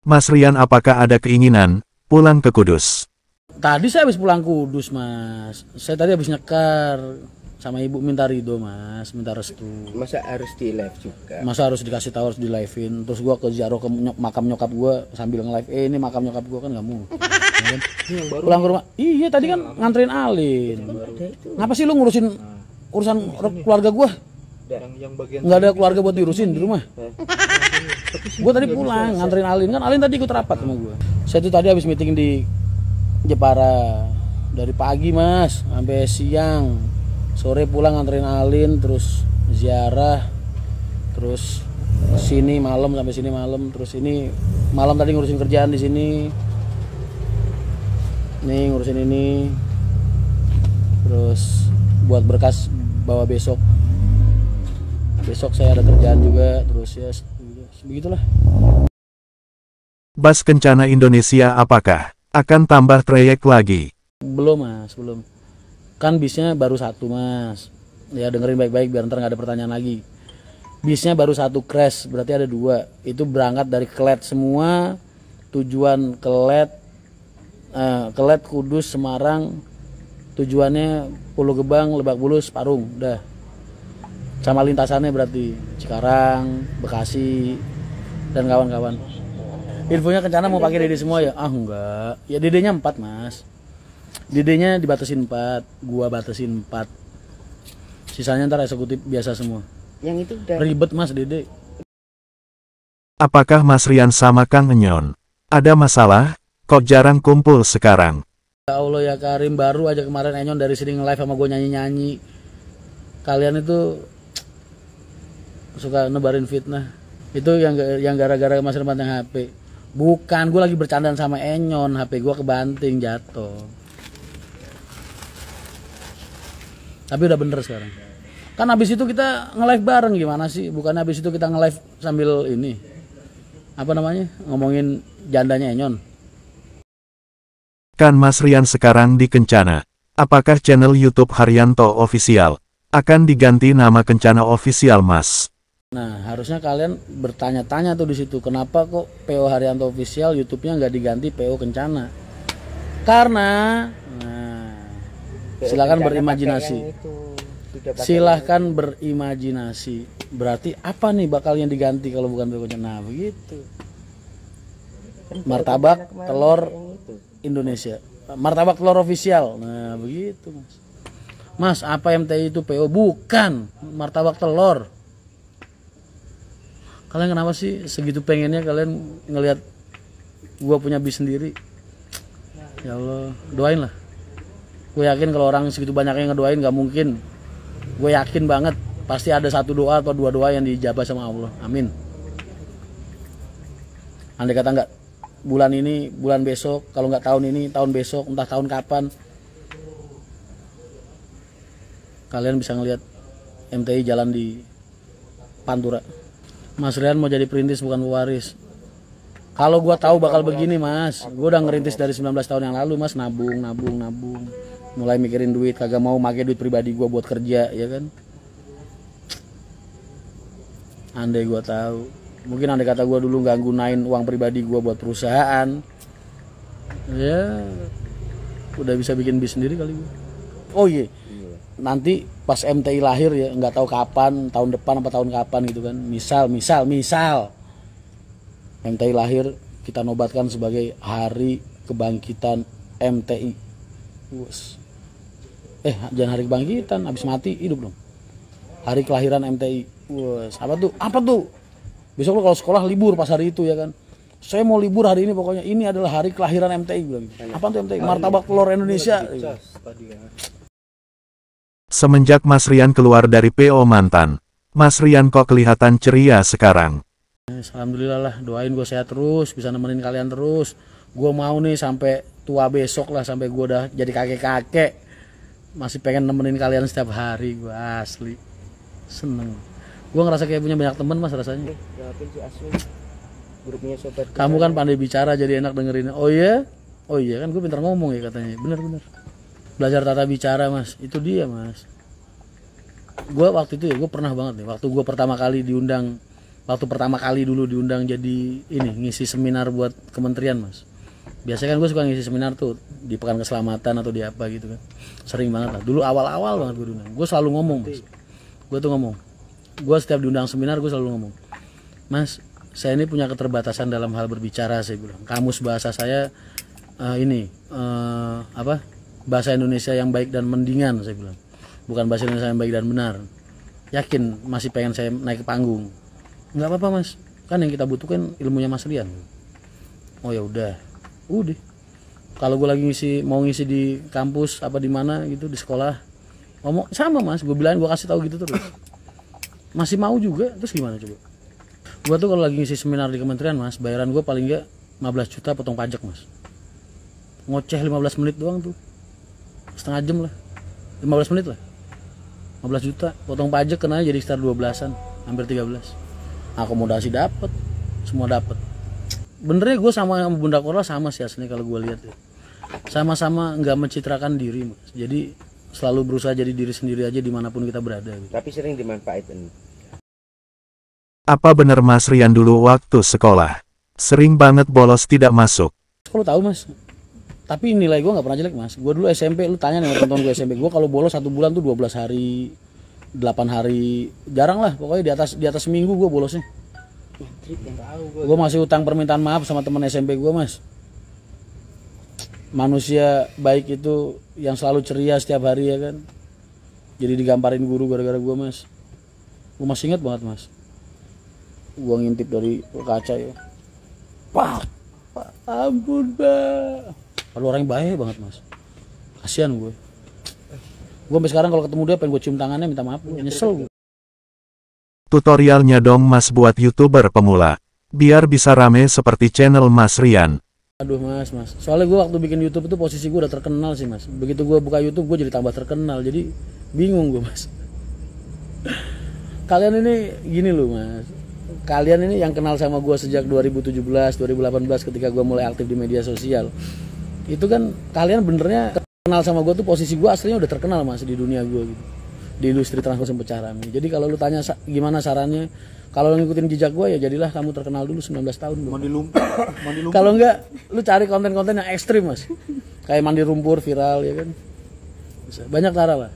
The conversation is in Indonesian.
Mas Rian, apakah ada keinginan pulang ke Kudus? Tadi saya habis pulang Kudus, Mas. Saya tadi habis nyekar sama ibu, minta ridho, Mas, minta restu. Masa harus di live juga? Masa harus dikasih tahu, harus di live-in. Terus gua ke ziarah ke makam nyokap gua sambil nge-live. Ini makam nyokap gua kan nggak mungkin. Ya kan? Pulang ke rumah. Iya, tadi kan nganterin Alin. Ngapa sih lu ngurusin urusan keluarga gua? Yang bagian Nggak ada keluarga buat diurusin di rumah. Gua tadi pulang nganterin Alin, kan Alin tadi ikut rapat sama gua. Saya tuh tadi habis meeting di Jepara dari pagi, Mas, sampai siang. Sore pulang nganterin Alin, terus ziarah, terus sini malam, sampai sini malam, terus ini malam tadi ngurusin kerjaan di sini. Nih ngurusin ini. Terus buat berkas bawa besok. Besok saya ada kerjaan juga, terus ya begitulah. Bas Kencana Indonesia apakah akan tambah trayek lagi? Belum, Mas, belum. Kan bisnya baru satu, Mas. Ya dengerin baik-baik biar ntar nggak ada pertanyaan lagi. Bisnya baru satu crash, berarti ada dua. Itu berangkat dari Kelet semua, tujuan Kelet, Kudus, Semarang. Tujuannya Pulau Gebang, Lebak Bulus, Parung, udah. Sama lintasannya berarti Cikarang, Bekasi, dan kawan-kawan. Infonya Kencana mau pakai Dede semua ya? Ah enggak, ya Dedenya 4, Mas. Dedenya dibatasin 4, gua batasin 4. Sisanya ntar eksekutif biasa semua. yang itu udah Ribet, Mas, Dede. Apakah Mas Rian sama Kang Enyon ada masalah? Kok jarang kumpul sekarang? Ya Allah ya Karim, baru aja kemarin Enyon dari sini nge-live sama gue nyanyi-nyanyi. Kalian itu suka nebarin fitnah. Itu yang gara-gara Mas Rian yang HP. Bukan, gue lagi bercandaan sama Enyon, HP gue kebanting jatuh. Tapi udah bener sekarang. Kan habis itu kita nge-live bareng, gimana sih? Bukan habis itu kita nge-live sambil ini. Apa namanya? Ngomongin jandanya Enyon. Kan Mas Rian sekarang di Kencana. Apakah channel YouTube Haryanto Official akan diganti nama Kencana Official, Mas? Nah, harusnya kalian bertanya-tanya tuh di situ, kenapa kok PO Haryanto Official YouTube-nya nggak diganti PO Kencana? Karena, silakan berimajinasi. Silahkan berimajinasi. Berarti apa nih bakal yang diganti kalau bukan PO Kencana? Nah, begitu. Martabak telur Indonesia. Martabak telur official. Nah, begitu, Mas. Mas, apa MTI itu PO? Bukan, martabak telur. Kalian kenapa sih segitu pengennya kalian ngelihat gua punya bis sendiri? Ya Allah, doain lah. Gue yakin kalau orang segitu banyaknya ngedoain gak mungkin. Gue yakin banget pasti ada satu doa atau dua doa yang dijabah sama Allah. Amin. Andai kata nggak bulan ini, bulan besok, kalau nggak tahun ini, tahun besok, entah tahun kapan, kalian bisa ngelihat MTI jalan di Pantura. Mas Rian mau jadi perintis bukan pewaris. Kalau gua tahu bakal begini, Mas, gua udah ngerintis dari 19 tahun yang lalu, Mas, nabung. Mulai mikirin duit, kagak mau pakai duit pribadi gua buat kerja, ya kan? Andai gua tahu, mungkin andai kata gua dulu nggak gunain uang pribadi gua buat perusahaan, ya udah bisa bikin bis sendiri kali gua. Oh iya. Nanti pas MTI lahir ya, nggak tahu kapan, tahun depan apa tahun kapan gitu kan. Misal MTI lahir, kita nobatkan sebagai Hari Kebangkitan MTI. Jangan Hari Kebangkitan, habis mati hidup dong. Hari kelahiran MTI. Apa tuh? Besok lo kalau sekolah libur pas hari itu ya kan. Saya mau libur hari ini, pokoknya ini adalah hari kelahiran MTI bilang. Apa tuh MTI? Martabak telur Indonesia. Semenjak Mas Rian keluar dari PO mantan, Mas Rian kok kelihatan ceria sekarang? Alhamdulillah lah, doain gue sehat terus, bisa nemenin kalian terus. Gue mau nih sampai tua besok lah, sampai gue udah jadi kakek-kakek, masih pengen nemenin kalian setiap hari. Gue asli seneng. Gue ngerasa kayak punya banyak temen, Mas, rasanya. Kamu kan pandai bicara, jadi enak dengerin. Oh iya kan gue pintar ngomong ya katanya. Bener. Belajar tata bicara, Mas, itu dia, Mas. Gue waktu itu ya, gue pernah banget nih, waktu gue pertama kali diundang waktu pertama kali dulu diundang jadi ini ngisi seminar buat kementerian mas. Biasanya kan gue suka ngisi seminar tuh di Pekan Keselamatan atau di apa gitu kan, sering banget lah. Dulu awal-awal banget gue diundang, gue selalu ngomong mas. Gue tuh ngomong, gue setiap diundang seminar gue selalu ngomong, mas saya ini punya keterbatasan dalam hal berbicara, saya bilang. Kamus bahasa saya bahasa Indonesia yang baik dan mendingan, saya bilang, bukan bahasa Indonesia yang baik dan benar. Yakin masih pengen saya naik ke panggung? Nggak apa-apa mas, kan yang kita butuhkan ilmunya Mas Rian. Oh ya udah. Kalau gue lagi mau ngisi di kampus apa di mana gitu, di sekolah, ngomong sama mas, gue bilang, gue kasih tahu gitu terus. Masih mau juga, terus gimana coba? Gue tuh kalau lagi ngisi seminar di kementerian mas, bayaran gue paling enggak 15 juta potong pajak mas. Ngoceh 15 menit doang tuh, setengah jam lah, 15 menit lah, 15 juta potong pajak kena jadi sekitar 12-an, hampir 13. Akomodasi dapet, semua dapet. Benernya gue sama Bunda Korla sama sih aslinya kalau gue lihat ya. Sama-sama nggak mencitrakan diri mas. Jadi selalu berusaha jadi diri sendiri aja dimanapun kita berada gitu. Tapi sering dimanfaatin. Apa benar Mas Rian dulu waktu sekolah sering banget bolos tidak masuk? Kalau tahu mas, tapi nilai gue nggak pernah jelek mas. Gue dulu SMP, lu tanya nih teman-teman gue SMP, gue kalau bolos 1 bulan tuh 12 hari, 8 hari, jarang lah. Pokoknya di atas seminggu gue bolosnya. Gue masih utang permintaan maaf sama teman SMP gue mas. Manusia baik itu yang selalu ceria setiap hari ya kan. Jadi digamparin guru gara-gara gue mas. Gue masih ingat banget mas. Gue ngintip dari kaca ya. Pak, ampun pak. Kalau orang yang baik banget mas. Kasian gue. Gue sampai sekarang kalau ketemu dia pengen gue cium tangannya minta maaf. Nyesel gue. Tutorialnya dong mas buat YouTuber pemula, biar bisa rame seperti channel Mas Rian. Aduh mas. Soalnya gue waktu bikin YouTube itu posisi gue udah terkenal sih mas. Begitu gue buka YouTube gue jadi tambah terkenal. Jadi bingung gue mas. Kalian ini gini loh mas. Kalian ini yang kenal sama gue sejak 2017, 2018 ketika gue mulai aktif di media sosial. Itu kan kalian benernya kenal sama gue tuh posisi gue aslinya udah terkenal mas di dunia gue gitu. Di industri transportasi pencahayaan. Jadi kalau lu tanya gimana sarannya, kalau lu ngikutin jejak gue ya jadilah kamu terkenal dulu 19 tahun. Mandi lumpur. Kalau enggak, lu cari konten-konten yang ekstrim mas, kayak mandi lumpur viral ya kan. Banyak cara lah.